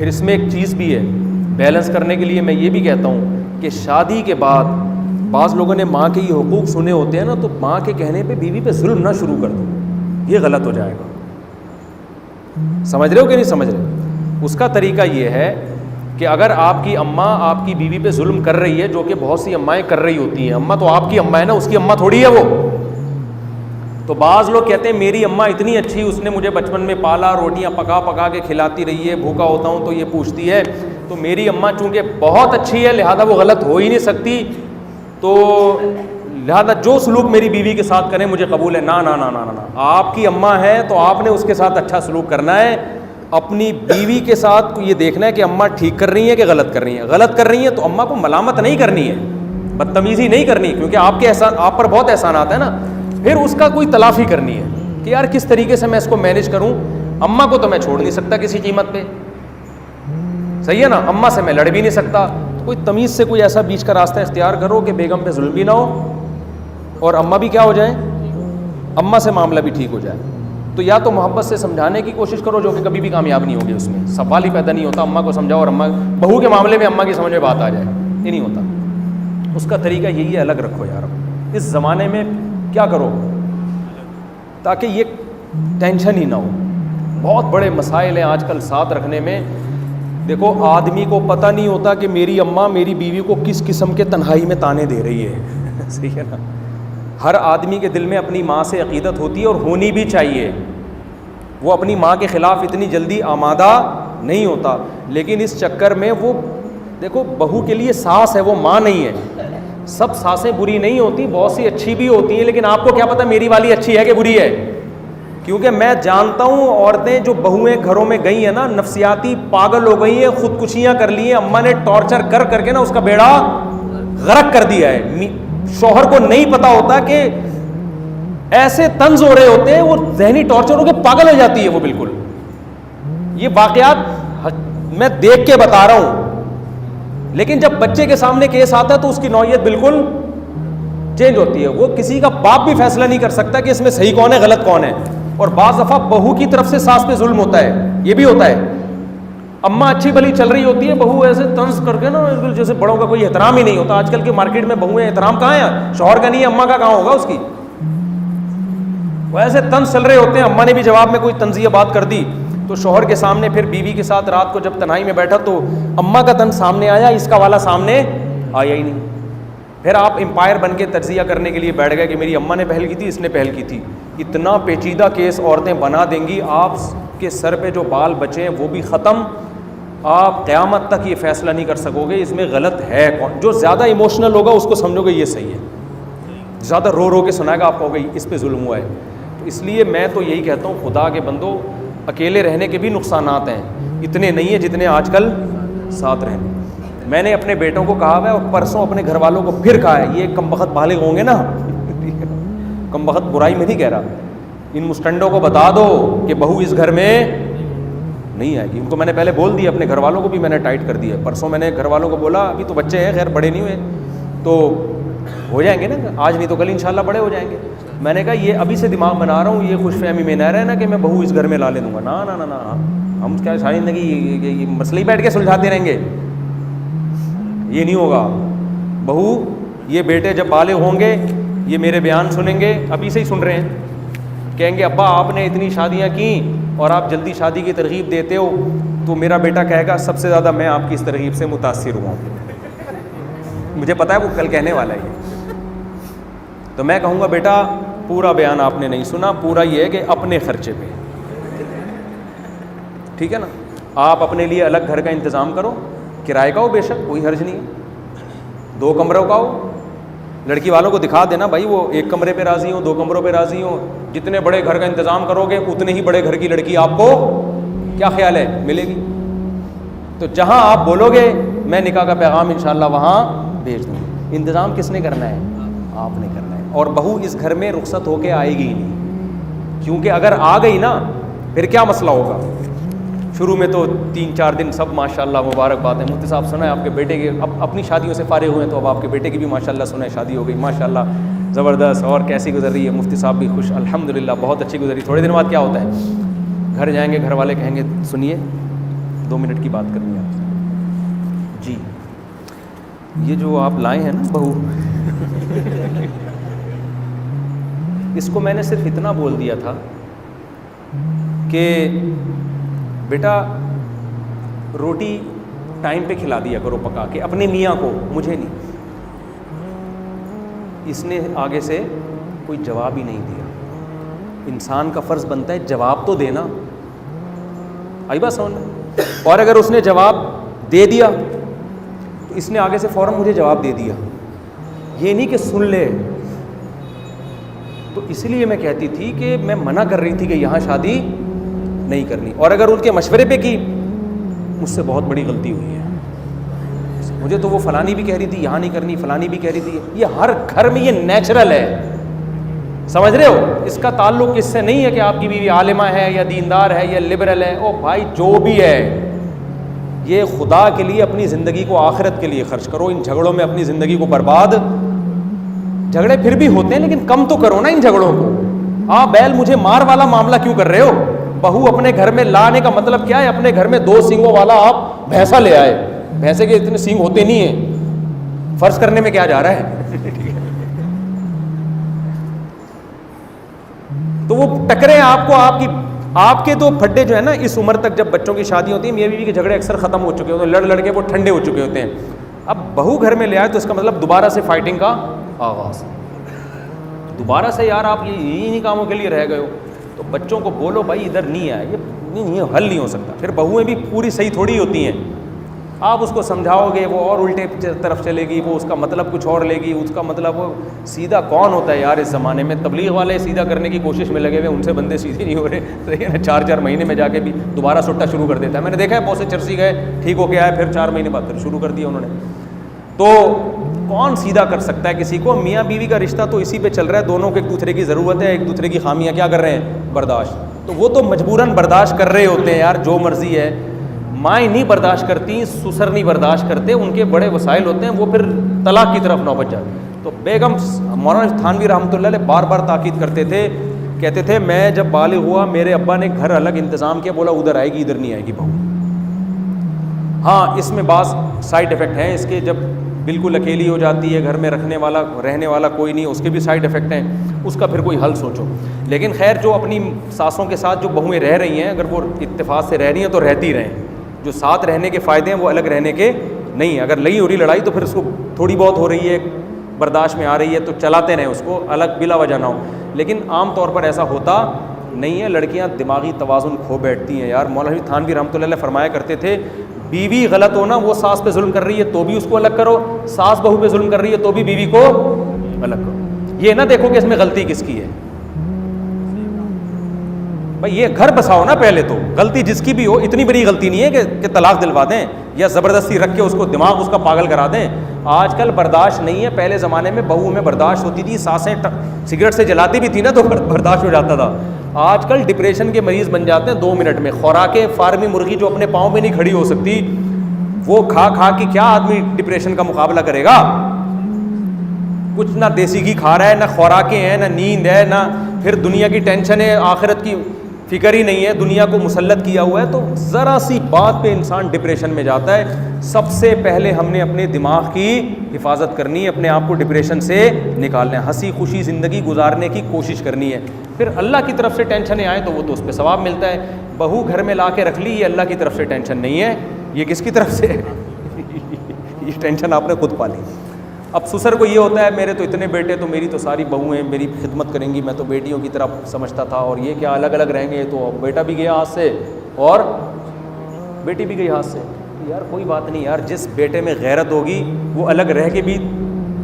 پھر اس میں ایک چیز بھی ہے بیلنس کرنے کے لیے، میں یہ بھی کہتا ہوں کہ شادی کے بعد بعض لوگوں نے ماں کے یہ حقوق سنے ہوتے ہیں نا، تو ماں کے کہنے پہ بیوی پہ ظلم نہ شروع کر دو، یہ غلط ہو جائے گا. سمجھ رہے ہو کہ نہیں سمجھ رہے؟ اس کا طریقہ یہ ہے کہ اگر آپ کی اماں آپ کی بیوی پہ ظلم کر رہی ہے، جو کہ بہت سی امائیں کر رہی ہوتی ہیں، اماں تو آپ کی اماں ہے نا، اس کی اماں تھوڑی ہے وہ. تو بعض لوگ کہتے ہیں میری اماں اتنی اچھی، اس نے مجھے بچپن میں پالا، روٹیاں پکا پکا کے کھلاتی رہی ہے، بھوکا ہوتا ہوں تو یہ پوچھتی ہے، تو میری اماں چونکہ بہت اچھی ہے لہذا وہ غلط ہو ہی نہیں سکتی، تو لہذا جو سلوک میری بیوی کے ساتھ کریں مجھے قبول ہے. نا نا نا نا نا، آپ کی اماں ہے تو آپ نے اس کے ساتھ اچھا سلوک کرنا ہے. اپنی بیوی کے ساتھ یہ دیکھنا ہے کہ اماں ٹھیک کر رہی ہیں کہ غلط کر رہی ہیں. غلط کر رہی ہیں تو اماں کو ملامت نہیں کرنی ہے، بدتمیزی نہیں کرنی، کیونکہ آپ کے احسان، آپ پر بہت احسانات ہیں نا. پھر اس کا کوئی تلافی کرنی ہے کہ یار کس طریقے سے میں اس کو مینیج کروں. اماں کو تو میں چھوڑ نہیں سکتا کسی قیمت پہ، صحیح ہے نا، اماں سے میں لڑ بھی نہیں سکتا. کوئی تمیز سے کوئی ایسا بیچ کا راستہ اختیار کرو کہ بیگم پہ ظلم بھی نہ ہو اور اماں بھی کیا ہو جائیں، اماں سے معاملہ بھی ٹھیک ہو جائے. تو یا تو محبت سے سمجھانے کی کوشش کرو، جو کہ کبھی بھی کامیاب نہیں ہوگی، اس میں سوال ہی پیدا نہیں ہوتا. اماں کو سمجھاؤ اور اماں، بہو کے معاملے میں اماں کی سمجھ میں بات آ جائے، یہ نہیں ہوتا. اس کا طریقہ یہی ہے، الگ رکھو یار. اس زمانے میں کیا کرو تاکہ یہ ٹینشن ہی نہ ہو. بہت بڑے مسائل ہیں آج کل ساتھ رکھنے میں. دیکھو آدمی کو پتہ نہیں ہوتا کہ میری اماں میری بیوی کو کس قسم کے تنہائی میں تانے دے رہی ہے. صحیح ہے نا. ہر آدمی کے دل میں اپنی ماں سے عقیدت ہوتی ہے اور ہونی بھی چاہیے. وہ اپنی ماں کے خلاف اتنی جلدی آمادہ نہیں ہوتا، لیکن اس چکر میں وہ دیکھو بہو کے لیے ساس ہے، وہ ماں نہیں ہے. سب ساسیں بری نہیں ہوتی، بہت سی اچھی بھی ہوتی ہیں، لیکن آپ کو کیا پتہ میری والی اچھی ہے کہ بری ہے. کیونکہ میں جانتا ہوں عورتیں جو بہویں گھروں میں گئی ہیں نا، نفسیاتی پاگل ہو گئی ہیں، خودکشیاں کر لی ہیں. اماں نے ٹارچر کر کر کے نا اس کا بیڑا غرق کر دیا ہے. شوہر کو نہیں پتا ہوتا کہ ایسے طنز ہو رہے ہوتے ہیں، وہ ذہنی ٹارچر ہو کے پاگل ہو جاتی ہے وہ بالکل. یہ واقعات میں دیکھ کے بتا رہا ہوں. لیکن جب بچے کے سامنے کیس آتا ہے تو اس کی نوعیت بالکل چینج ہوتی ہے. وہ کسی کا باپ بھی فیصلہ نہیں کر سکتا کہ اس میں صحیح کون ہے غلط کون ہے. اور بعض دفعہ بہو کی طرف سے ساس پہ ظلم ہوتا ہے، یہ بھی ہوتا ہے. اماں اچھی بھلی چل رہی ہوتی ہے، بہو ایسے طنز کر کے نا جیسے بڑوں کا کوئی احترام ہی نہیں ہوتا. آج کل کی مارکیٹ میں بہویں احترام کہاں ہیں؟ شوہر کا نہیں ہے، اماں کا کہاں ہوگا اس کی. وہ ایسے طنز چل رہے ہوتے ہیں. اماں نے بھی جواب میں کوئی طنزیہ بات کر دی تو شوہر کے سامنے پھر بیوی کے ساتھ رات کو جب تنہائی میں بیٹھا تو اماں کا طنز سامنے آیا، اس کا والا سامنے آیا ہی نہیں. پھر آپ امپائر بن کے تجزیہ کرنے کے لیے بیٹھ گئے کہ میری اماں نے پہل کی تھی، اس نے پہل کی تھی. اتنا پیچیدہ کیس عورتیں بنا دیں گی، آپ کے سر پہ جو بال بچے ہیں وہ بھی ختم. آپ قیامت تک یہ فیصلہ نہیں کر سکو گے اس میں غلط ہے کون. جو زیادہ ایموشنل ہوگا اس کو سمجھو گے یہ صحیح ہے، زیادہ رو رو کے سنائے گا آپ کہو گے اس پہ ظلم ہوا ہے. اس لیے میں تو یہی کہتا ہوں خدا کے بندو، اکیلے رہنے کے بھی نقصانات ہیں، اتنے نہیں ہیں جتنے آج کل ساتھ رہنے. میں نے اپنے بیٹوں کو کہا ہے اور پرسوں اپنے گھر والوں کو پھر کہا ہے، یہ کم بخت بالغ ہوں گے نا، کم بخت برائی میں نہیں کہہ رہا، ان مسٹنڈوں کو بتا دو کہ بہو اس گھر میں نہیں آئے گی. ان کو میں نے پہلے بول دیا، اپنے گھر والوں کو بھی میں نے ٹائٹ کر دیا. پرسوں میں نے گھر والوں کو بولا، ابھی تو بچے ہیں خیر بڑے نہیں ہوئے تو ہو جائیں گے نا، آج نہیں تو کل انشاءاللہ بڑے ہو جائیں گے. میں نے کہا یہ ابھی سے دماغ بنا رہا ہوں، یہ خوش فہمی میں نہ رہنا کہ میں بہو اس گھر میں لا لے دوں گا. نا نا نا نا، ہم کیا ساری زندگی مسئلے ہی بیٹھ کے سلجھاتے رہیں گے، یہ نہیں ہوگا. بہو یہ بیٹے جب بالغ ہوں گے یہ میرے بیان سنیں گے، ابھی سے ہی سن رہے ہیں، کہیں گے ابا آپ نے اتنی شادیاں کی اور آپ جلدی شادی کی ترغیب دیتے ہو. تو میرا بیٹا کہے گا سب سے زیادہ میں آپ کی اس ترغیب سے متاثر ہوا ہوں. مجھے پتا ہے وہ کل کہنے والا ہے. تو میں کہوں گا بیٹا پورا بیان آپ نے نہیں سنا، پورا یہ ہے کہ اپنے خرچے پہ، ٹھیک ہے نا. آپ اپنے لیے الگ گھر کا انتظام کرو، کرائے کا ہو بے شک کوئی حرج نہیں ہے، 2 کمروں کا ہو. لڑکی والوں کو دکھا دینا بھائی وہ 1 کمرے پہ راضی ہوں، 2 کمروں پہ راضی ہوں. جتنے بڑے گھر کا انتظام کرو گے اتنے ہی بڑے گھر کی لڑکی آپ کو کیا خیال ہے ملے گی. تو جہاں آپ بولو گے میں نکاح کا پیغام انشاءاللہ وہاں بھیج دوں گا. انتظام کس نے کرنا ہے؟ آپ نے کرنا ہے. اور بہو اس گھر میں رخصت ہو کے آئے گی ہی نہیں، کیونکہ اگر آ گئی نا پھر کیا مسئلہ ہوگا. شروع میں تو 3-4 دن سب ماشاءاللہ مبارکباد ہے. مفتی صاحب سنا ہے آپ کے بیٹے کے اب اپنی شادیوں سے فارغ ہوئے ہیں تو اب آپ کے بیٹے کی بھی ماشاءاللہ سنا ہے شادی ہو گئی ماشاءاللہ زبردست. اور کیسی گزر رہی ہے؟ مفتی صاحب بھی خوش الحمدللہ بہت اچھی گزری. تھوڑے دن بعد کیا ہوتا ہے، گھر جائیں گے گھر والے کہیں گے سنیے 2 منٹ کی بات کرنی ہے آپ سے. جی یہ جو آپ لائے ہیں نا بہو, اس کو میں نے صرف اتنا بول دیا تھا کہ بیٹا روٹی ٹائم پہ کھلا دیا کرو پکا کے اپنے میاں کو, مجھے نہیں. اس نے آگے سے کوئی جواب ہی نہیں دیا. انسان کا فرض بنتا ہے جواب تو دینا, آئی بات سمجھ میں. اور اگر اس نے جواب دے دیا تو اس نے آگے سے فوراً مجھے جواب دے دیا, یہ نہیں کہ سن لے. تو اس لیے میں کہتی تھی کہ میں منع کر رہی تھی کہ یہاں شادی نہیں کرنی, اور اگر ان کے مشورے پہ کی مجھ سے بہت بڑی غلطی ہوئی ہے. مجھے تو وہ فلانی بھی کہہ رہی تھی یہاں نہیں کرنی, فلانی بھی کہہ رہی تھی. یہ ہر گھر میں یہ نیچرل ہے, سمجھ رہے ہو. اس کا تعلق اس سے نہیں ہے کہ آپ کی بیوی عالمہ ہے یا دیندار ہے یا لبرل ہے. او بھائی جو بھی ہے, یہ خدا کے لیے اپنی زندگی کو آخرت کے لیے خرچ کرو. ان جھگڑوں میں اپنی زندگی کو برباد, جھگڑے پھر بھی ہوتے ہیں لیکن کم تو کرو نا ان جھگڑوں کو. آپ بیل مجھے مار والا معاملہ کیوں کر رہے ہو؟ بہو اپنے گھر میں لانے کا مطلب کیا ہے؟ اپنے گھر میں 2 سینگوں والا آپ بھینسا لے آئے. بھینسے کے اتنے سینگ ہوتے نہیں ہیں, فرض کرنے میں کیا جا رہا ہے. تو وہ ٹکرے آپ کو, آپ کے تو پھڈے جو ہے نا اس عمر تک جب بچوں کی شادی ہوتی ہے میاں بیوی کے جھگڑے اکثر ختم ہو چکے ہوتے ہیں, لڑ کے وہ ٹھنڈے ہو چکے ہوتے ہیں. اب بہو گھر میں لے آئے تو اس کا مطلب دوبارہ سے فائٹنگ کا آغاز, دوبارہ سے. یار آپ یہی کاموں کے لیے رہ گئے ہو. تو بچوں کو بولو بھائی ادھر نہیں آئے, یہ حل نہیں ہو سکتا. پھر بہویں بھی پوری صحیح تھوڑی ہوتی ہیں. آپ اس کو سمجھاؤ گے وہ اور الٹے طرف چلے گی, وہ اس کا مطلب کچھ اور لے گی. اس کا مطلب وہ سیدھا کون ہوتا ہے یار اس زمانے میں؟ تبلیغ والے سیدھا کرنے کی کوشش میں لگے ہوئے, ان سے بندے سیدھے نہیں ہو رہے. 4 مہینے میں جا کے بھی دوبارہ سٹا شروع کر دیتا ہے. میں نے دیکھا ہے بہت سے چرسی گئے, ٹھیک ہو کے آئے, پھر 4 مہینے بعد پھر شروع کر دیا انہوں نے. تو کون سیدھا کر سکتا ہے کسی کو؟ میاں بیوی کا رشتہ تو اسی پہ چل رہا ہے, دونوں کو ایک دوسرے کی ضرورت ہے, ایک دوسرے کی خامیاں کیا کر رہے ہیں؟ برداشت. تو وہ تو مجبوراً برداشت کر رہے ہوتے ہیں یار, جو مرضی ہے. مائیں نہیں برداشت کرتی, سسر نہیں برداشت کرتے, ان کے بڑے وسائل ہوتے ہیں, وہ پھر طلاق کی طرف نوبت جاتے. تو بیگم مولانا تھانوی رحمۃ اللہ علیہ بار بار تاکید کرتے تھے, کہتے تھے میں جب بالغ ہوا میرے ابا نے گھر الگ انتظام کیا, بولا ادھر آئے گی ادھر نہیں آئے گی بہو. ہاں اس میں بعض سائڈ افیکٹ ہیں اس کے, جب بالکل اکیلی ہو جاتی ہے, گھر میں رہنے والا کوئی نہیں, اس کے بھی سائڈ افیکٹ ہیں, اس کا پھر کوئی حل سوچو. لیکن خیر جو اپنی ساسوں کے ساتھ جو بہویں رہ رہی ہیں, اگر وہ اتفاق سے رہ رہی ہیں تو رہتی رہیں. جو ساتھ رہنے کے فائدے ہیں وہ الگ رہنے کے نہیں. اگر نہیں ہو رہی لڑائی تو پھر اس کو تھوڑی بہت ہو رہی ہے, برداشت میں آ رہی ہے تو چلاتے رہیں اس کو, الگ بلا وجہ نہ ہو. لیکن عام طور پر ایسا ہوتا نہیں ہے. لڑکیاں دماغی توازن کھو بیٹھتی ہیں یار. مولانا تھانوی رحمۃ اللہ علیہ فرمایا کرتے تھے بیوی غلط ہونا, وہ ساس پہ ظلم کر رہی ہے تو بھی اس کو الگ کرو, ساس بہو پہ ظلم کر رہی ہے تو بھی بیوی کو الگ کرو. یہ نہ دیکھو کہ اس میں غلطی کس کی ہے. بھائی یہ گھر بساؤ نا پہلے تو, غلطی جس کی بھی ہو, اتنی بڑی غلطی نہیں ہے کہ طلاق دلوا دیں یا زبردستی رکھ کے اس کو دماغ اس کا پاگل کرا دیں. آج کل برداشت نہیں ہے. پہلے زمانے میں بہو میں برداشت ہوتی تھی, ساسیں سگریٹ سے جلاتی بھی تھی نا تو برداشت ہو جاتا تھا. آج کل ڈپریشن کے مریض بن جاتے ہیں 2 منٹ میں. خوراکیں فارمی مرغی جو اپنے پاؤں پہ نہیں کھڑی ہو سکتی, وہ کھا کے کیا آدمی ڈپریشن کا مقابلہ کرے گا؟ کچھ نہ دیسی گھی کھا رہا ہے, نہ خوراکیں ہیں, نہ نیند ہے, نہ پھر دنیا کی ٹینشن ہے, آخرت کی فکر ہی نہیں ہے, دنیا کو مسلط کیا ہوا ہے. تو ذرا سی بات پہ انسان ڈپریشن میں جاتا ہے. سب سے پہلے ہم نے اپنے دماغ کی حفاظت کرنی ہے, اپنے آپ کو ڈپریشن سے نکالنا ہے, ہنسی خوشی زندگی گزارنے کی کوشش کرنی ہے. پھر اللہ کی طرف سے ٹینشنیں آئیں تو وہ تو اس پہ ثواب ملتا ہے. بہو گھر میں لا کے رکھ لی, یہ اللہ کی طرف سے ٹینشن نہیں ہے, یہ کس کی طرف سے ہے؟ یہ ٹینشن آپ نے خود پالی. اب سسر کو یہ ہوتا ہے میرے تو اتنے بیٹے, تو میری تو ساری بہویں میری خدمت کریں گی, میں تو بیٹیوں کی طرف سمجھتا تھا, اور یہ کیا الگ الگ رہیں گے, تو بیٹا بھی گیا ہاتھ سے اور بیٹی بھی گئی ہاتھ سے. یار کوئی بات نہیں یار, جس بیٹے میں غیرت ہوگی وہ الگ رہ کے بھی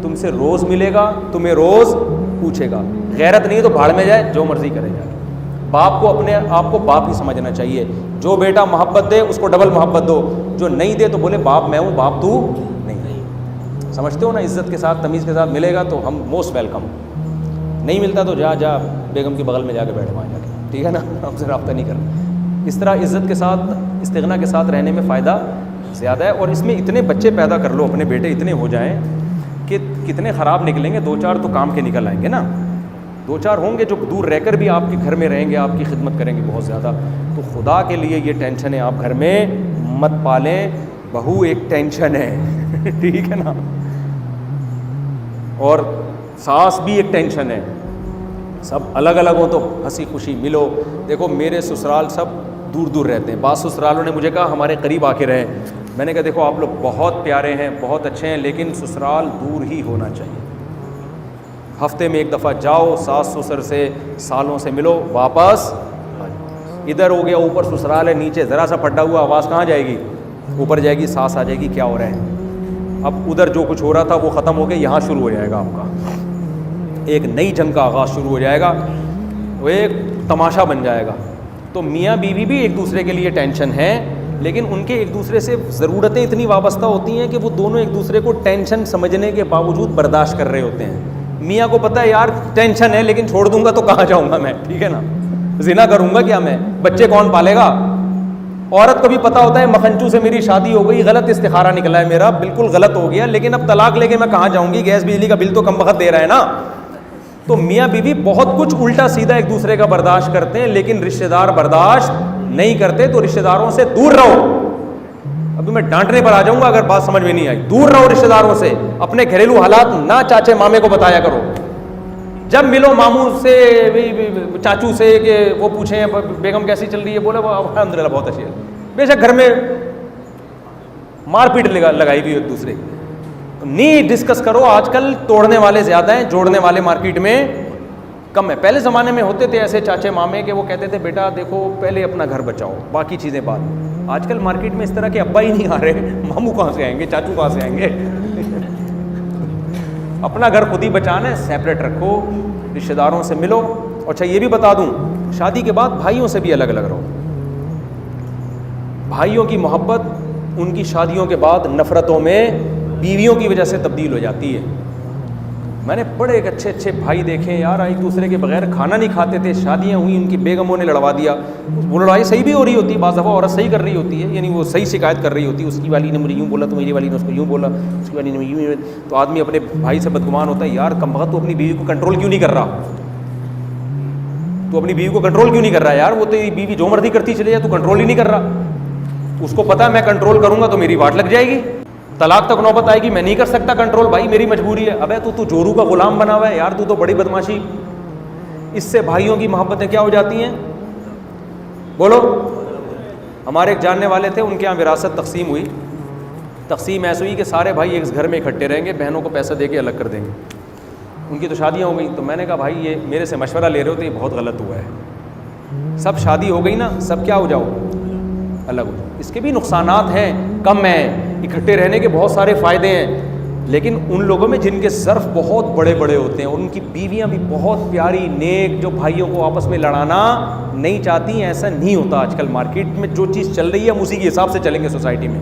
تم سے روز ملے گا, تمہیں روز پوچھے گا. غیرت نہیں تو بھاڑ میں جائے, جو مرضی کرے جائے. باپ کو اپنے آپ کو باپ ہی سمجھنا چاہیے. جو بیٹا محبت دے اس کو ڈبل محبت دو, جو نہیں دے تو بولے باپ میں ہوں, باپ تو نہیں. سمجھتے ہو نا, عزت کے ساتھ تمیز کے ساتھ ملے گا تو ہم موسٹ ویلکم, نہیں ملتا تو جا بیگم کے بغل میں جا کے بیٹھ وہاں جا کے, ٹھیک ہے نا, ہم سے رابطہ نہیں کرنا. اس طرح عزت کے ساتھ استغنا کے ساتھ رہنے میں فائدہ زیادہ ہے. اور اس میں اتنے بچے پیدا کر لو, اپنے بیٹے اتنے ہو جائیں کہ کتنے خراب نکلیں گے, 2-4 تو کام کے نکل آئیں گے نا. 2-4 ہوں گے جو دور رہ کر بھی آپ کے گھر میں رہیں گے, آپ کی خدمت کریں گے بہت زیادہ. تو خدا کے لیے یہ ٹینشنیں آپ گھر میں مت پالیں, بہو ایک ٹینشن ہے ٹھیک ہے نا, اور ساس بھی ایک ٹینشن ہے, سب الگ الگ ہو تو ہنسی خوشی ملو. دیکھو میرے سسرال سب دور دور رہتے ہیں, بعض سسرالوں نے مجھے کہا ہمارے قریب آ کے رہیں, میں نے کہا دیکھو آپ لوگ بہت پیارے ہیں, بہت اچھے ہیں, لیکن سسرال دور ہی ہونا چاہیے. ہفتے میں ایک دفعہ جاؤ, ساس سسر سے سالوں سے ملو, واپس ادھر ہو گیا اوپر سسرال ہے, نیچے ذرا سا پھٹا ہوا, آواز کہاں جائے گی, اوپر جائے گی, ساس آ جائے گی کیا ہو رہا ہے. اب ادھر جو کچھ ہو رہا تھا وہ ختم ہو گیا, یہاں شروع ہو جائے گا آپ کا ایک نئی جنگ کا آغاز شروع ہو جائے گا, وہ ایک تماشا بن جائے گا. تو میاں بیوی بھی ایک دوسرے کے لیے ٹینشن ہے, لیکن ان کے ایک دوسرے سے ضرورتیں اتنی وابستہ ہوتی ہیں کہ وہ دونوں ایک دوسرے کو ٹینشن سمجھنے کے باوجود برداشت کر رہے ہوتے ہیں. میاں کو پتہ ہے یار ٹینشن ہے, لیکن چھوڑ دوں گا تو کہاں جاؤں گا میں, ٹھیک ہے نا, زنا کروں گا کیا میں, بچے کون پالے گا. عورت کو بھی پتہ ہوتا ہے مکھنچو سے میری شادی ہو گئی, غلط استخارہ نکلا ہے میرا, بالکل غلط ہو گیا, لیکن اب طلاق لے کے میں کہاں جاؤں گی, گیس بجلی کا بل تو کم وقت دے رہا ہے نا. تو میاں بیوی بہت کچھ الٹا سیدھا ایک دوسرے کا برداشت کرتے ہیں, لیکن رشتہ دار برداشت نہیں کرتے. تو رشتہ داروں سے دور رہو. ابھی میں ڈانٹنے پر آ جاؤں گا اگر بات سمجھ میں نہیں آئی. دور رہو رشتہ داروں سے, اپنے گھریلو حالات نہ چاچے مامے کو بتایا کرو. جب ملو ماموں سے چاچو سے کہ وہ پوچھیں بیگم کیسی چل رہی ہے, بولے وہ الحمدللہ بہت اچھی ہے, بے شک گھر میں مار پیٹ لگائی ہوئی ایک دوسرے. نہیں ڈسکس کرو, آج کل توڑنے والے زیادہ ہیں, جوڑنے والے مارکیٹ میں کم ہے. پہلے زمانے میں ہوتے تھے ایسے چاچے مامے کہ وہ کہتے تھے بیٹا دیکھو پہلے اپنا گھر بچاؤ, باقی چیزیں بعد میں. آج کل مارکیٹ میں اس طرح کے ابا ہی نہیں آ رہے, ماموں کہاں سے آئیں گے, چاچو کہاں سے آئیں گے. اپنا گھر خود ہی بچانا ہے, سیپریٹ رکھو, رشتہ داروں سے ملو. اچھا یہ بھی بتا دوں, شادی کے بعد بھائیوں سے بھی الگ الگ رہو. بھائیوں کی محبت ان کی شادیوں کے بعد نفرتوں میں بیویوں کی وجہ سے تبدیل ہو جاتی ہے. میں نے بڑے ایک اچھے اچھے بھائی دیکھے یار, ایک دوسرے کے بغیر کھانا نہیں کھاتے تھے, شادیاں ہوئیں ان کی بیگموں نے لڑوا دیا. وہ لڑائی صحیح بھی ہو رہی ہوتی ہے, بعض دفعہ عورت صحیح کر رہی ہوتی ہے, یعنی وہ صحیح شکایت کر رہی ہوتی ہے, اس کی والی نے مجھے یوں بولا تو میری والی نے اس کو یوں بولا, اس کی والی نے یوں, تو آدمی اپنے بھائی سے بدگمان ہوتا ہے, یار کمبخت تو اپنی بیوی کو کنٹرول کیوں نہیں کر رہا, تو اپنی بیوی کو کنٹرول کیوں نہیں کر رہا یار, وہ تو بیوی جو مرضی کرتی چلے جائے, تو کنٹرول ہی نہیں کر رہا. اس کو پتا ہے میں کنٹرول کروں گا تو میری واٹ لگ جائے گی, طلاق تک نوبت آئے گی, میں نہیں کر سکتا کنٹرول, بھائی میری مجبوری ہے. ابے تو جورو کا غلام بنا ہوا ہے یار, تو بڑی بدماشی. اس سے بھائیوں کی محبتیں کیا ہو جاتی ہیں, بولو. ہمارے ایک جاننے والے تھے, ان کے یہاں وراثت تقسیم ہوئی. تقسیم ایسے ہوئی کہ سارے بھائی ایک گھر میں اکٹھے رہیں گے, بہنوں کو پیسہ دے کے الگ کر دیں گے. ان کی تو شادیاں ہو گئی. تو میں نے کہا بھائی یہ میرے سے مشورہ لے رہے ہو تو یہ بہت غلط ہوا ہے. سب شادی ہو گئی نا, سب کیا ہو جاؤ, الگ ہو جاؤ. اس کے بھی نقصانات ہیں, کم ہیں, اکٹھے رہنے کے بہت سارے فائدے ہیں, لیکن ان لوگوں میں جن کے ظرف بہت بڑے بڑے ہوتے ہیں, ان کی بیویاں بھی بہت پیاری نیک, جو بھائیوں کو آپس میں لڑانا نہیں چاہتی. ایسا نہیں ہوتا. آج کل مارکیٹ میں جو چیز چل رہی ہے ہم اسی کے حساب سے چلیں گے. سوسائٹی میں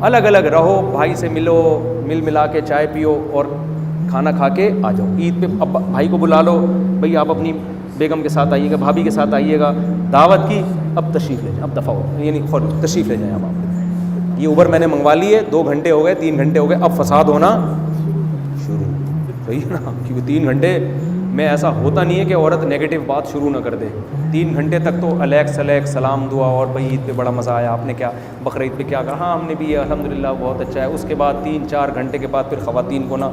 الگ الگ رہو, بھائی سے ملو, مل ملا کے چائے پیو اور کھانا کھا کے آ جاؤ. عید پہ اب بھائی کو بلا لو, بھائی آپ اپنی بیگم کے ساتھ آئیے گا, بھابھی کے ساتھ آئیے گا, دعوت کی, اب تشریف لے جائیں, اب دفعہ ہو, یعنی تشریف لے جائیں. اب آپ یہ اوبر میں نے منگوا لی ہے, 2 گھنٹے ہو گئے, 3 گھنٹے ہو گئے, اب فساد ہونا شروع. صحیح ہے نا, کیونکہ 3 گھنٹے میں ایسا ہوتا نہیں ہے کہ عورت نیگیٹو بات شروع نہ کر دے. 3 گھنٹے تک تو الیک سلام دعا, اور بھائی عید پہ بڑا مزہ آیا, آپ نے کیا بقرعید پہ کیا کہا, ہاں ہم نے بھی الحمدللہ بہت اچھا ہے. اس کے بعد 3-4 گھنٹے کے بعد پھر خواتین کو نا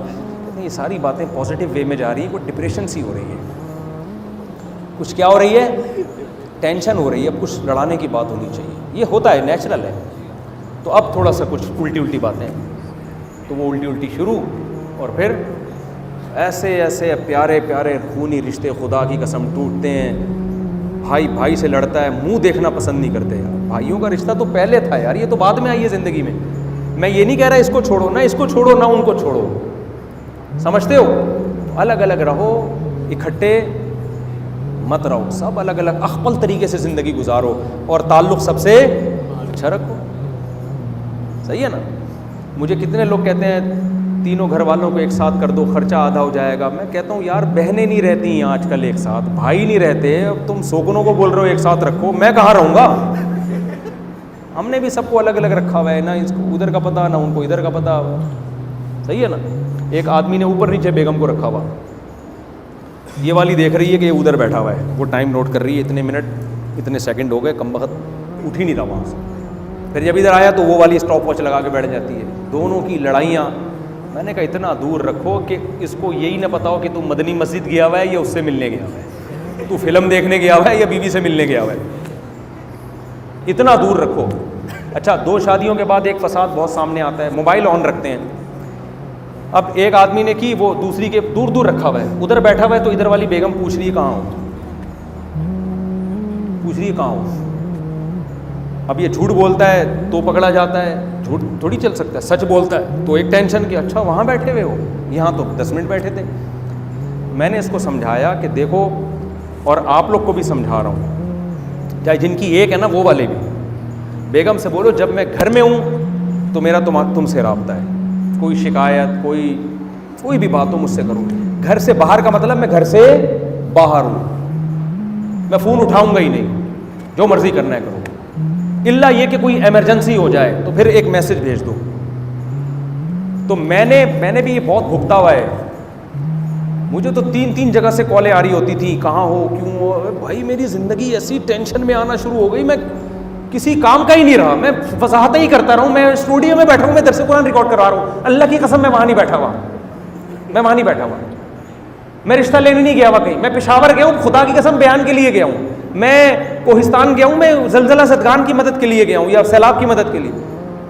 یہ ساری باتیں پازیٹیو وے میں جا رہی ہیں, کوئی ڈپریشن سی ہو رہی ہے, کچھ کیا ہو رہی ہے, ٹینشن ہو رہی ہے. اب کچھ لڑانے کی بات ہونی چاہیے, یہ ہوتا ہے, نیچرل ہے. تو اب تھوڑا سا کچھ الٹی باتیں, تو وہ الٹی شروع, اور پھر ایسے ایسے پیارے پیارے خونی رشتے خدا کی قسم ٹوٹتے ہیں. بھائی بھائی سے لڑتا ہے, منہ دیکھنا پسند نہیں کرتے یار. بھائیوں کا رشتہ تو پہلے تھا یار, یہ تو بعد میں آئی ہے زندگی میں. میں یہ نہیں کہہ رہا اس کو چھوڑو, نہ اس کو چھوڑو نہ ان کو چھوڑو, سمجھتے ہو. الگ الگ رہو, اکٹھے مت رہو, سب الگ الگ اخپل طریقے سے زندگی گزارو, اور تعلق سب سے اچھا رکھو. صحیح ہے نا. مجھے کتنے لوگ کہتے ہیں تینوں گھر والوں کو ایک ساتھ کر دو, خرچہ آدھا ہو جائے گا. میں کہتا ہوں یار بہنیں نہیں رہتی ہیں آج کل ایک ساتھ, بھائی نہیں رہتے, اب تم سوکنوں کو بول رہے ہو ایک ساتھ رکھو, میں کہاں رہوں گا. ہم نے بھی سب کو الگ الگ رکھا ہوا ہے, نہ اس کو ادھر کا پتہ نہ ان کو ادھر کا پتہ. صحیح ہے نا. ایک آدمی نے اوپر نیچے بیگم کو رکھا ہوا, یہ والی دیکھ رہی ہے کہ یہ ادھر بیٹھا ہوا ہے, وہ ٹائم نوٹ کر رہی ہے, اتنے منٹ اتنے سیکنڈ ہو گئے, کم وقت اٹھ ہی نہیں رہا وہاں سے. پھر جب ادھر آیا تو وہ والی اسٹاپ واچ لگا کے بیٹھ جاتی ہے. دونوں کی لڑائیاں. میں نے کہا اتنا دور رکھو کہ اس کو یہی نہ پتا ہو کہ تو مدنی مسجد گیا ہوا ہے یا اس سے ملنے گیا ہوا ہے, تو فلم دیکھنے گیا ہوا ہے یا بیوی سے ملنے گیا ہوا ہے. اتنا دور رکھو. اچھا, 2 شادیوں کے بعد ایک فساد بہت سامنے آتا ہے, موبائل آن رکھتے ہیں. اب ایک آدمی نے کی, وہ دوسری کے دور دور رکھا ہوا ہے, ادھر بیٹھا ہوا ہے, تو ادھر والی بیگم پوچھ رہی ہے کہاں ہو, پوچھ رہی ہے کہاں ہو. اب یہ جھوٹ بولتا ہے تو پکڑا جاتا ہے, جھوٹ تھوڑی چل سکتا ہے, سچ بولتا ہے تو ایک ٹینشن کہ اچھا وہاں بیٹھے ہوئے ہو, یہاں تو 10 منٹ بیٹھے تھے. میں نے اس کو سمجھایا کہ دیکھو, اور آپ لوگ کو بھی سمجھا رہا ہوں, چاہے جن کی ایک ہے نا وہ والے بھی, بیگم سے بولو جب میں گھر میں ہوں تو میرا تم سے رابطہ ہے, کوئی شکایت کوئی بھی بات ہو مجھ سے کرو. گھر سے باہر کا مطلب میں گھر سے باہر ہوں, میں فون اٹھاؤں گا ہی نہیں, جو مرضی کرنا ہے کرو, الا یہ کہ کوئی ایمرجنسی ہو جائے تو پھر ایک میسج بھیج دو. تو میں نے بھی یہ بہت بھگتا ہوا ہے. مجھے تو 3 جگہ سے کالیں آ رہی ہوتی تھی, کہاں ہو, کیوں ہو. بھائی میری زندگی ایسی ٹینشن میں آنا شروع ہو گئی, میں کسی کام کا ہی نہیں رہا, میں وضاحتیں ہی کرتا رہا ہوں. میں اسٹوڈیو میں بیٹھا ہوں, میں درس قرآن ریکارڈ کروا رہا ہوں, اللہ کی قسم میں وہاں نہیں بیٹھا ہوا, میں وہاں نہیں بیٹھا ہوا. میں رشتہ لینے نہیں گیا ہوا کہیں, میں پشاور گیا ہوں خدا کی قسم بیان کے لیے گیا ہوں, میں کوہستان گیا ہوں, میں زلزلہ زدگان کی مدد کے لیے گیا ہوں یا سیلاب کی مدد کے لیے.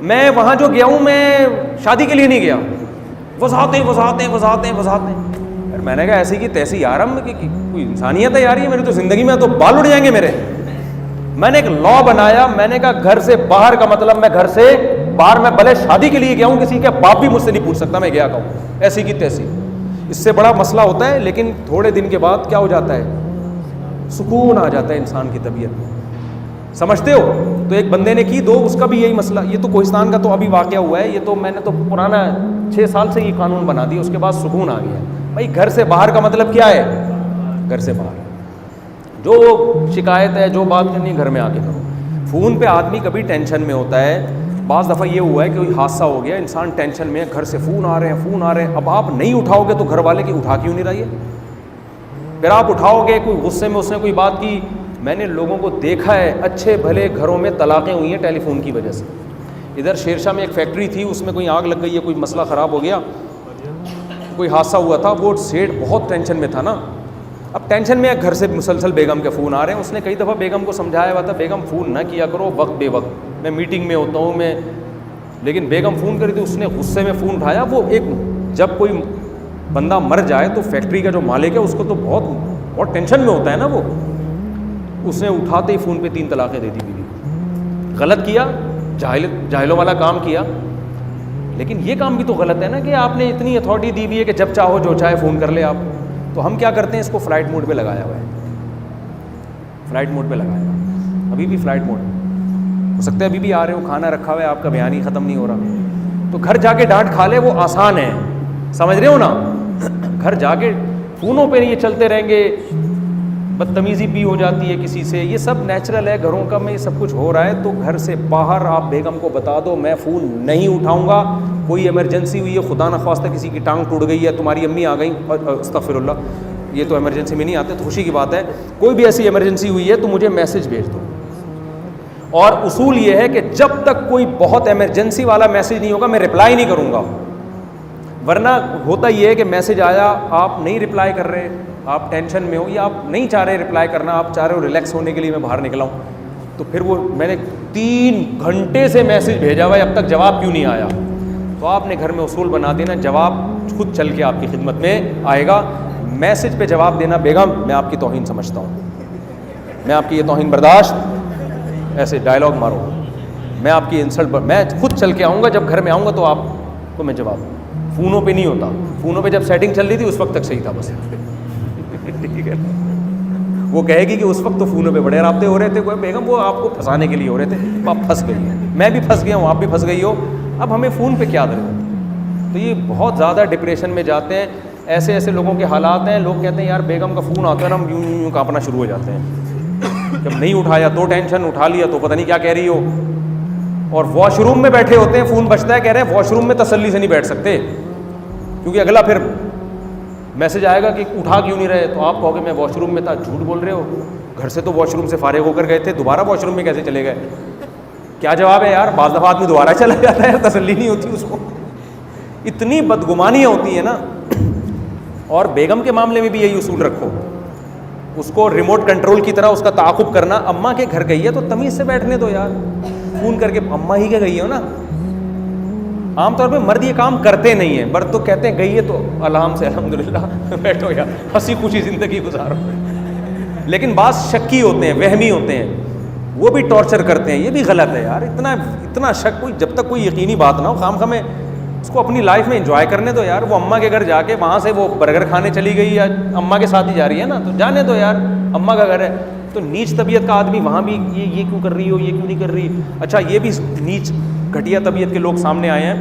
میں وہاں جو گیا ہوں میں شادی کے لیے نہیں گیا. وضاحتیں. میں نے کہا ایسی کی تیسی یار, ہم کوئی انسانیت ہے یار, یہ میری تو زندگی میں تو بال اڑ جائیں گے میرے. میں نے ایک لا بنایا, میں نے کہا گھر سے باہر کا مطلب میں گھر سے باہر, میں بھلے شادی کے لیے گیا ہوں, کسی کے باپ بھی مجھ سے نہیں پوچھ سکتا میں گیا کہوں, ایسی کی تیسی. اس سے بڑا مسئلہ ہوتا ہے, لیکن تھوڑے دن کے بعد کیا ہو جاتا ہے, سکون آ جاتا ہے انسان کی طبیعت میں, سمجھتے ہو. تو ایک بندے نے کی 2, اس کا بھی یہی مسئلہ. یہ تو کوہستان کا تو ابھی واقعہ ہوا ہے, یہ تو میں نے تو پرانا 6 سال سے یہ قانون بنا دیا, اس کے بعد سکون آ گیا. بھائی گھر سے باہر کا مطلب کیا ہے, گھر سے باہر, جو شکایت ہے جو بات کرنی ہے گھر میں آ کے کرو. فون پہ آدمی کبھی ٹینشن میں ہوتا ہے. بعض دفعہ یہ ہوا ہے کہ کوئی حادثہ ہو گیا, انسان ٹینشن میں ہے, گھر سے فون آ رہے ہیں. اب آپ نہیں اٹھاؤ گے تو گھر والے کی اٹھا کیوں نہیں رہی ہے, پھر آپ اٹھاؤ گے, کوئی غصے میں اس نے کوئی بات کی. میں نے لوگوں کو دیکھا ہے, اچھے بھلے گھروں میں طلاقیں ہوئی ہیں ٹیلی فون کی وجہ سے. ادھر شیرشاہ میں ایک فیکٹری تھی, اس میں کوئی آگ لگ گئی ہے, کوئی مسئلہ خراب ہو گیا, کوئی حادثہ ہوا تھا. وہ سیٹ بہت ٹینشن میں تھا نا, اب ٹینشن میں گھر سے مسلسل بیگم کے فون آ رہے ہیں. اس نے کئی دفعہ بیگم کو سمجھایا ہوا تھا, بیگم فون نہ کیا کرو وقت بے وقت, میں میٹنگ میں ہوتا ہوں میں. لیکن بیگم فون کری تھی, اس نے غصے میں فون اٹھایا. وہ ایک جب کوئی بندہ مر جائے تو فیکٹری کا جو مالک ہے اس کو تو بہت ٹینشن میں ہوتا ہے نا وہ. اس نے اٹھاتے ہی فون پہ 3 طلاقیں دے دی بیوی. غلط کیا, جاہلوں والا کام کیا. لیکن یہ کام بھی تو غلط ہے نا کہ آپ نے اتنی اتھارٹی دی ہوئی ہے کہ جب چاہو جو چاہے فون کر لے آپ. تو ہم کیا کرتے ہیں, اس کو فلائٹ موڈ پہ لگایا ہوا ہے, فلائٹ موڈ پہ لگایا ہوا ہے, ابھی بھی فلائٹ موڈ. ہو سکتا ہے ابھی بھی آ رہے ہو, کھانا رکھا ہوا ہے, آپ کا بیان ہی ختم نہیں ہو رہا. تو گھر جا کے ڈانٹ کھا لے, وہ آسان ہے, سمجھ رہے ہو نا. گھر جا کے فونوں پہ یہ چلتے رہیں گے, بدتمیزی بھی ہو جاتی ہے کسی سے, یہ سب نیچرل ہے گھروں کا میں, یہ سب کچھ ہو رہا ہے. تو گھر سے باہر آپ بیگم کو بتا دو میں فون نہیں اٹھاؤں گا, کوئی ایمرجنسی ہوئی ہے, خدا نخواستہ کسی کی ٹانگ ٹوٹ گئی ہے, تمہاری امی آ گئیں, استغفر اللہ, یہ تو ایمرجنسی میں نہیں آتے, تو خوشی کی بات ہے. کوئی بھی ایسی ایمرجنسی ہوئی ہے تو مجھے میسج بھیج دو. اور اصول یہ ہے کہ جب تک کوئی بہت ایمرجنسی والا میسج نہیں ہوگا میں رپلائی نہیں کروں گا. ورنہ ہوتا یہ ہے کہ میسج آیا, آپ نہیں رپلائی کر رہے, آپ ٹینشن میں ہو, یا آپ نہیں چاہ رہے رپلائی کرنا, آپ چاہ رہے ہو ریلیکس ہونے کے لیے میں باہر نکلا ہوں, تو پھر وہ میں نے 3 گھنٹے سے میسج بھیجا ہوا ہے, اب تک جواب کیوں نہیں آیا. تو آپ نے گھر میں اصول بنا دینا, جواب خود چل کے آپ کی خدمت میں آئے گا. میسج پہ جواب دینا بیگم میں آپ کی توہین سمجھتا ہوں, میں آپ کی یہ توہین برداشت, ایسے ڈائلاگ مارو, میں آپ کی انسلٹ, میں خود چل کے آؤں گا, جب گھر میں آؤں گا تو آپ کو میں جواب. فونوں پہ نہیں ہوتا, فونوں پہ جب سیٹنگ چل رہی تھی اس وقت تک صحیح تھا بس. ٹھیک ہے, وہ کہے گی کہ اس وقت تو فونوں پہ بڑے رابطے ہو رہے تھے, بیگم وہ آپ کو پھنسانے کے لیے ہو رہے تھے, آپ پھنس گئی ہیں, میں بھی پھنس گیا ہوں, آپ بھی پھنس گئی ہو, اب ہمیں فون پہ کیا ضرورت. تو یہ بہت زیادہ ڈپریشن میں جاتے ہیں. ایسے ایسے لوگوں کے حالات ہیں, لوگ کہتے ہیں یار بیگم کا فون آتا ہے نا ہم یوں یوں کانپنا شروع ہو جاتے ہیں, جب نہیں اٹھایا تو ٹینشن, اٹھا لیا تو پتہ نہیں کیا کہہ رہی ہو. اور واش روم میں بیٹھے ہوتے ہیں, فون بجتا ہے, کہہ رہے ہیں واش روم میں تسلی سے نہیں بیٹھ سکتے, کیونکہ اگلا پھر میسج آئے گا کہ اٹھا کیوں نہیں رہے, تو آپ کہو گے میں واش روم میں تھا. جھوٹ بول رہے ہو, گھر سے تو واش روم سے فارغ ہو کر گئے تھے, دوبارہ واش روم میں کیسے چلے گئے. کیا جواب ہے یار؟ بعض دفعہ آدمی دوبارہ چلا جاتا ہے, تسلی نہیں ہوتی اس کو. اتنی بدگمانیاں ہوتی ہیں نا. اور بیگم کے معاملے میں بھی یہی اصول رکھو, اس کو ریموٹ کنٹرول کی طرح اس کا تعاقب کرنا. اماں کے گھر گئی ہے تو تمیز سے بیٹھنے دو یار, فون کر کے اماں ہی کے گئی ہو نا. عام طور پہ مرد یہ کام کرتے نہیں ہیں, مرد تو کہتے ہیں گئی ہے تو الحم سے الحمدللہ بیٹھو یار, ہنسی خوشی زندگی گزارو. لیکن بعض شکی ہوتے ہیں, وہمی ہوتے ہیں, وہ بھی ٹارچر کرتے ہیں. یہ بھی غلط ہے یار, اتنا شک. کوئی جب تک کوئی یقینی بات نہ ہو, خام خامے اس کو اپنی لائف میں انجوائے کرنے دو یار. وہ اماں کے گھر جا کے وہاں سے وہ برگر کھانے چلی گئی یا اماں کے ساتھ ہی جا رہی ہے نا, تو جانے دو یار, اماں کا گھر ہے. تو نیچ طبیعت کا آدمی وہاں بھی یہ کیوں کر رہی ہو, یہ کیوں نہیں کر رہی. اچھا یہ بھی نیچ گھٹیا طبیعت کے لوگ سامنے آئے ہیں.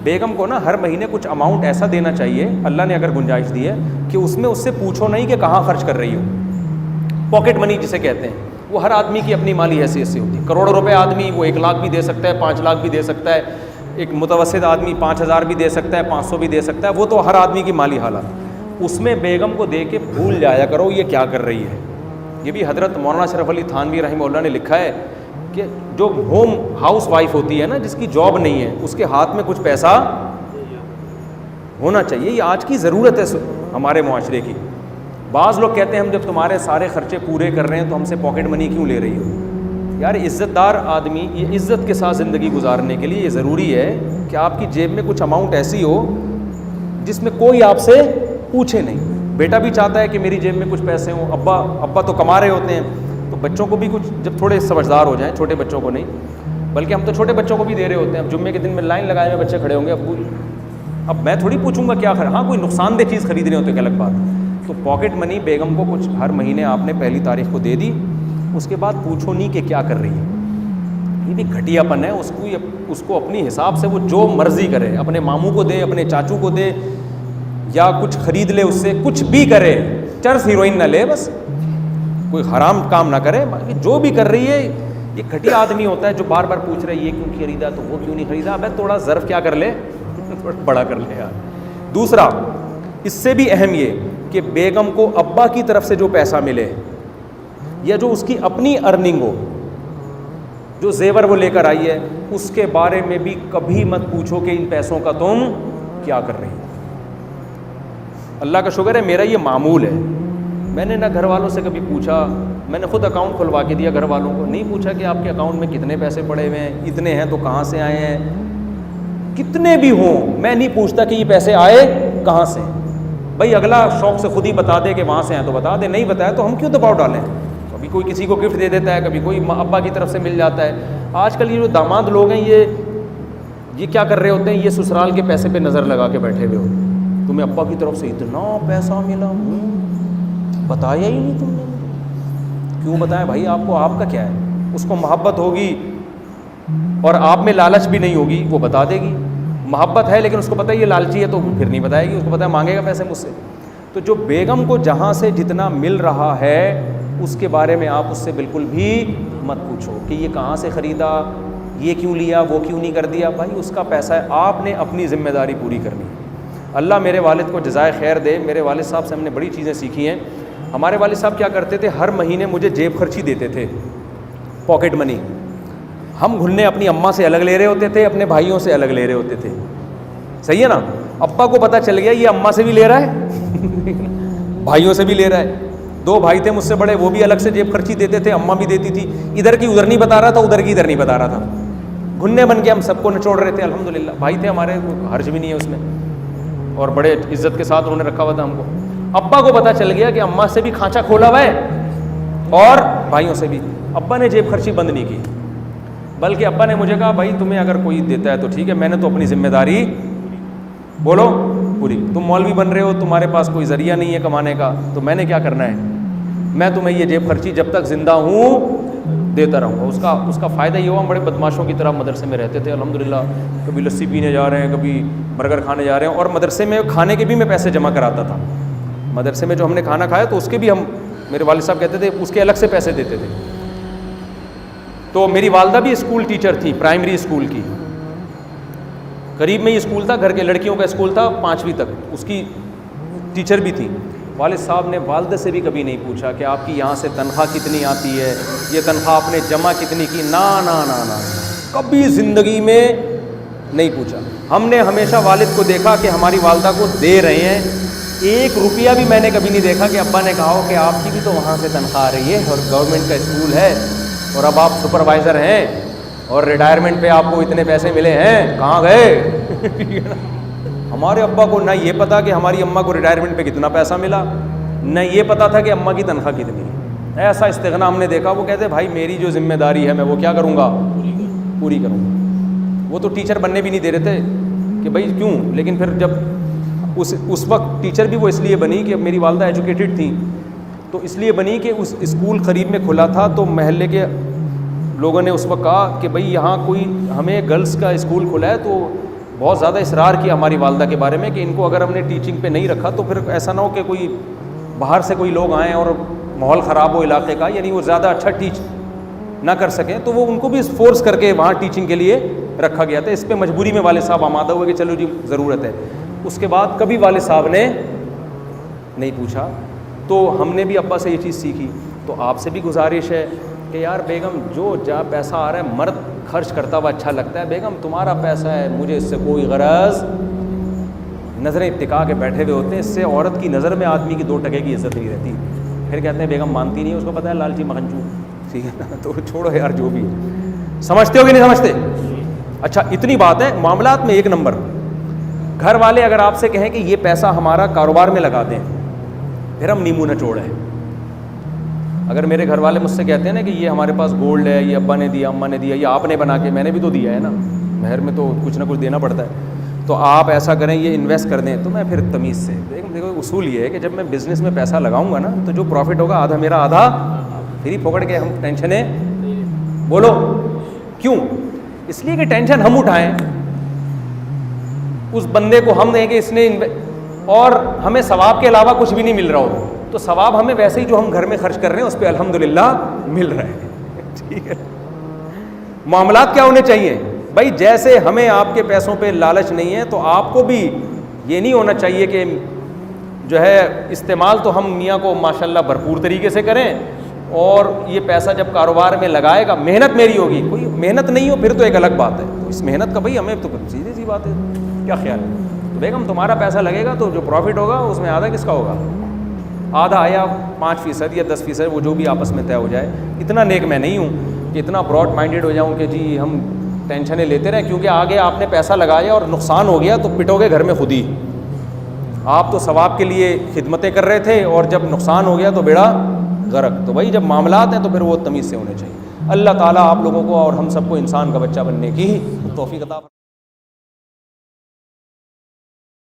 بیگم کو نا ہر مہینے کچھ اماؤنٹ ایسا دینا چاہیے, اللہ نے اگر گنجائش دی ہے, کہ اس میں اس سے پوچھو نہیں کہ کہاں خرچ کر رہی ہو. پاکٹ منی جسے کہتے ہیں, وہ ہر آدمی کی اپنی مالی حیثیت سے ہوتی ہے. کروڑوں روپے آدمی وہ 1 لاکھ بھی دے سکتا ہے, 5 لاکھ بھی دے سکتا ہے. ایک متوسط آدمی 5,000 بھی دے سکتا ہے, 500 بھی دے سکتا ہے. وہ تو ہر آدمی کی مالی حالت. اس میں بیگم کو دے کے بھول جایا کرو یہ کیا کر رہی ہے. یہ بھی حضرت مولانا اشرف علی تھانوی رحمہ اللہ نے لکھا ہے کہ جو ہوم ہاؤس وائف ہوتی ہے نا, جس کی جاب نہیں ہے, اس کے ہاتھ میں کچھ پیسہ ہونا چاہیے. یہ آج کی ضرورت ہے ہمارے معاشرے کی. بعض لوگ کہتے ہیں ہم جب تمہارے سارے خرچے پورے کر رہے ہیں تو ہم سے پاکٹ منی کیوں لے رہی ہو. یار عزت دار آدمی, یہ عزت کے ساتھ زندگی گزارنے کے لیے یہ ضروری ہے کہ آپ کی جیب میں کچھ اماؤنٹ ایسی ہو جس میں کوئی آپ سے پوچھے نہیں. بیٹا بھی چاہتا ہے کہ میری جیب میں کچھ پیسے ہوں. ابا تو کما رہے ہوتے ہیں, تو بچوں کو بھی کچھ جب تھوڑے سمجھدار ہو جائیں, چھوٹے بچوں کو نہیں بلکہ ہم تو چھوٹے بچوں کو بھی دے رہے ہوتے ہیں. اب جمعے کے دن میں لائن لگائے ہوئے بچے کھڑے ہوں گے, اب میں تھوڑی پوچھوں گا کیا ہاں کوئی نقصان دہ چیز خرید رہے ہوتے ہیں کہ الگ بات. تو پاکٹ منی بیگم کو کچھ ہر مہینے آپ نے 1 تاریخ کو دے دی, اس کے بعد پوچھو نہیں کہ کیا کر رہی ہے. یہ بھی گھٹیا پن ہے. اس کو اپنی حساب سے وہ جو مرضی کرے, اپنے ماموں کو دے, اپنے چاچو کو دے, یا کچھ خرید لے اس سے, کچھ بھی کرے, چرس ہیروئن نہ لے, بس کوئی حرام کام نہ کرے. جو بھی کر رہی ہے یہ گھٹیا آدمی ہوتا ہے جو بار بار پوچھ رہا ہے یہ کیوں خریدا تو وہ کیوں نہیں خریدا. اب تھوڑا ظرف کیا کر لے, بڑا کر لے یار. دوسرا اس سے بھی اہم یہ کہ بیگم کو ابا کی طرف سے جو پیسہ ملے یا جو اس کی اپنی ارننگ ہو, جو زیور وہ لے کر آئی ہے, اس کے بارے میں بھی کبھی مت پوچھو کہ ان پیسوں کا تم کیا کر رہی ہو. اللہ کا شکر ہے میرا یہ معمول ہے, میں نے نہ گھر والوں سے کبھی پوچھا. میں نے خود اکاؤنٹ کھلوا کے دیا گھر والوں کو, نہیں پوچھا کہ آپ کے اکاؤنٹ میں کتنے پیسے پڑے ہوئے ہیں, اتنے ہیں تو کہاں سے آئے ہیں, کتنے بھی ہوں میں نہیں پوچھتا کہ یہ پیسے آئے کہاں سے. بھائی اگلا شوق سے خود ہی بتا دے کہ وہاں سے ہیں تو بتا دے, نہیں بتایا تو ہم کیوں دباؤ ڈالیں. کبھی کوئی کسی کو گفٹ دے دیتا ہے, کبھی کوئی ابا کی طرف سے مل جاتا ہے. آج کل یہ جو داماد لوگ ہیں یہ کیا کر رہے ہوتے ہیں, یہ سسرال کے پیسے پہ نظر لگا کے بیٹھے ہوئے ہوتے ہیں. تمہیں ابا کی طرف سے اتنا پیسہ ملا, بتایا ہی نہیں تم نے. کیوں بتائیں بھائی, آپ کو آپ کا کیا ہے. اس کو محبت ہوگی اور آپ میں لالچ بھی نہیں ہوگی, وہ بتا دے گی. محبت ہے لیکن اس کو پتہ ہے یہ لالچی ہے تو پھر نہیں بتائے گی, اس کو پتہ ہے مانگے گا پیسے مجھ سے. تو جو بیگم کو جہاں سے جتنا مل رہا ہے اس کے بارے میں آپ اس سے بالکل بھی مت پوچھو کہ یہ کہاں سے خریدا, یہ کیوں لیا, وہ کیوں نہیں کر دیا. بھائی اس کا پیسہ ہے, آپ نے اپنی ذمہ داری پوری کرنی. اللہ میرے والد کو جزائے خیر دے. میرے والد صاحب سے ہم نے بڑی چیزیں سیکھی ہیں. ہمارے والد صاحب کیا کرتے تھے, ہر مہینے مجھے جیب خرچی دیتے تھے, پاکٹ منی. ہم گھلنے اپنی اماں سے الگ لے رہے ہوتے تھے, اپنے بھائیوں سے الگ لے رہے ہوتے تھے. صحیح ہے نا. ابا کو پتہ چل گیا یہ اماں سے بھی لے رہا ہے بھائیوں سے بھی لے رہا ہے. 2 بھائی تھے مجھ سے بڑے, وہ بھی الگ سے جیب خرچی دیتے تھے, اماں بھی دیتی تھی. ادھر کی ادھر نہیں بتا رہا تھا, ادھر کی ادھر نہیں بتا رہا تھا. گھننے بن کے ہم سب کو نچوڑ رہے تھے. الحمدللہ بھائی تھے ہمارے, حرج بھی نہیں ہے اس میں, اور بڑے عزت کے ساتھ انہوں نے رکھا ہوا تھا ہم کو. ابا کو پتہ چل گیا کہ اماں سے بھی کھانچا کھولا ہوا ہے اور بھائیوں سے بھی. ابا نے جیب خرچی بند نہیں کی, بلکہ ابا نے مجھے کہا بھائی تمہیں اگر کوئی دیتا ہے تو ٹھیک ہے, میں نے تو اپنی ذمہ داری بولو پوری. تم مولوی بن رہے ہو, تمہارے پاس کوئی ذریعہ نہیں ہے کمانے کا, تو میں نے کیا کرنا ہے, میں تمہیں یہ جیب خرچی جب تک زندہ ہوں دیتا رہوں گا. اس کا فائدہ یہ ہوا, ہم بڑے بدماشوں کی طرح مدرسے میں رہتے تھے الحمدللہ. کبھی لسی پینے جا رہے ہیں, کبھی برگر کھانے جا رہے ہیں, اور مدرسے میں کھانے کے بھی میں پیسے جمع کراتا تھا. مدرسے میں جو ہم نے کھانا کھایا تو اس کے بھی میرے والد صاحب کہتے تھے اس کے الگ سے پیسے دیتے تھے. تو میری والدہ بھی اسکول ٹیچر تھی, پرائمری اسکول کی. قریب میں ہی اسکول تھا, گھر کے لڑکیوں کا اسکول تھا 5ویں تک, اس کی ٹیچر بھی تھی. والد صاحب نے والدہ سے بھی کبھی نہیں پوچھا کہ آپ کی یہاں سے تنخواہ کتنی آتی ہے, یہ تنخواہ آپ نے جمع کتنی کی. نا نا نا نا, کبھی زندگی میں نہیں پوچھا. ہم نے ہمیشہ والد کو دیکھا کہ ہماری والدہ کو دے رہے ہیں, 1 روپیہ بھی میں نے کبھی نہیں دیکھا کہ ابا نے کہا ہو کہ آپ کی بھی تو وہاں سے تنخواہ آ رہی ہے اور گورنمنٹ کا اسکول ہے اور اب آپ سپروائزر ہیں اور ریٹائرمنٹ پہ آپ کو اتنے پیسے ملے ہیں, کہاں گئے. ہمارے ابا کو نہ یہ پتا کہ ہماری اماں کو ریٹائرمنٹ پہ کتنا پیسہ ملا, نہ یہ پتا تھا کہ اماں کی تنخواہ کتنی ہے. ایسا استغنا ہم نے دیکھا. وہ کہتے بھائی میری جو ذمہ داری ہے میں وہ کیا کروں گا, پوری کروں گا. وہ تو ٹیچر بننے بھی نہیں دے رہے تھے کہ بھائی کیوں, لیکن پھر جب اس وقت ٹیچر بھی وہ اس لیے بنی کہ میری والدہ ایجوکیٹڈ تھیں, تو اس لیے بنی کہ اس اسکول قریب میں کھلا تھا تو محلے کے لوگوں نے اس وقت کہا کہ بھئی یہاں کوئی ہمیں گرلس کا اسکول کھلا ہے, تو بہت زیادہ اصرار کیا ہماری والدہ کے بارے میں کہ ان کو اگر ہم نے ٹیچنگ پہ نہیں رکھا تو پھر ایسا نہ ہو کہ کوئی باہر سے کوئی لوگ آئیں اور ماحول خراب ہو علاقے کا, یعنی وہ زیادہ اچھا ٹیچ نہ کر سکیں. تو وہ ان کو بھی فورس کر کے وہاں ٹیچنگ کے لیے رکھا گیا تھا. اس پہ مجبوری میں والد صاحب آمادہ ہوئے کہ چلو جی ضرورت ہے. اس کے بعد کبھی والد صاحب نے نہیں پوچھا. تو ہم نے بھی ابا سے یہ چیز سیکھی. تو آپ سے بھی گزارش ہے کہ یار بیگم جو جا پیسہ آ رہا ہے مرد خرچ کرتا ہوا اچھا لگتا ہے, بیگم تمہارا پیسہ ہے, مجھے اس سے کوئی غرض. نظریں اتکا کے بیٹھے ہوئے ہوتے ہیں, اس سے عورت کی نظر میں آدمی کی 2 ٹکے کی عزت نہیں رہتی. پھر کہتے ہیں بیگم مانتی نہیں, اس کو پتہ ہے لالچی مغنچو, ٹھیک ہے نا, تو چھوڑو یار جو بھی. سمجھتے ہو کہ نہیں سمجھتے؟ اچھا اتنی بات ہے. معاملات میں 1 نمبر, گھر والے اگر آپ سے کہیں کہ یہ پیسہ ہمارا کاروبار میں لگا دیں, پھر ہم نیمو نچوڑ ہیں. اگر میرے گھر والے مجھ سے کہتے ہیں نا کہ یہ ہمارے پاس گولڈ ہے, یہ ابا نے دیا, اماں نے دیا, یہ آپ نے بنا کے, میں نے بھی تو دیا ہے نا, مہر میں تو کچھ نہ کچھ دینا پڑتا ہے, تو آپ ایسا کریں یہ انویسٹ کر دیں, تو میں پھر تمیز سے دیکھو اصول یہ ہے کہ جب میں بزنس میں پیسہ لگاؤں گا نا تو جو پروفٹ ہوگا آدھا میرا آدھا پھر ہی پکڑ کے ہم ٹینشنیں. بولو کیوں؟ اس لیے کہ ٹینشن ہم اٹھائیں, اس بندے کو ہم دیں کہ اس نے اور ہمیں ثواب کے علاوہ کچھ بھی نہیں مل رہا ہو, تو ثواب ہمیں ویسے ہی جو ہم گھر میں خرچ کر رہے ہیں اس پہ الحمدللہ مل رہے ہیں. ٹھیک ہے, معاملات کیا ہونے چاہیے بھائی, جیسے ہمیں آپ کے پیسوں پہ لالچ نہیں ہے تو آپ کو بھی یہ نہیں ہونا چاہیے کہ جو ہے استعمال تو ہم میاں کو ماشاءاللہ بھرپور طریقے سے کریں, اور یہ پیسہ جب کاروبار میں لگائے گا محنت میری ہوگی, کوئی محنت نہیں ہو پھر تو ایک الگ بات ہے. تو اس محنت کا بھائی ہمیں تو سیدھی سی بات ہے, کیا خیال ہے؟ تو بیگم تمہارا پیسہ لگے گا تو جو پروفٹ ہوگا اس میں آدھا کس کا ہوگا, آدھا آیا 5% یا 10%, وہ جو بھی آپس میں طے ہو جائے. اتنا نیک میں نہیں ہوں کہ اتنا براڈ مائنڈیڈ ہو جاؤں کہ جی ہم ٹینشنیں لیتے رہیں, کیونکہ آگے آپ نے پیسہ لگایا اور نقصان ہو گیا تو پٹو گے گھر میں خود ہی. آپ تو ثواب کے لیے خدمتیں کر رہے تھے اور جب نقصان ہو گیا تو بیڑا غرق. تو بھائی جب معاملات ہیں تو پھر وہ تمیز سے ہونے چاہیے. اللہ تعالیٰ آپ لوگوں کو اور ہم سب کو انسان کا بچہ بننے کی توفیق عطا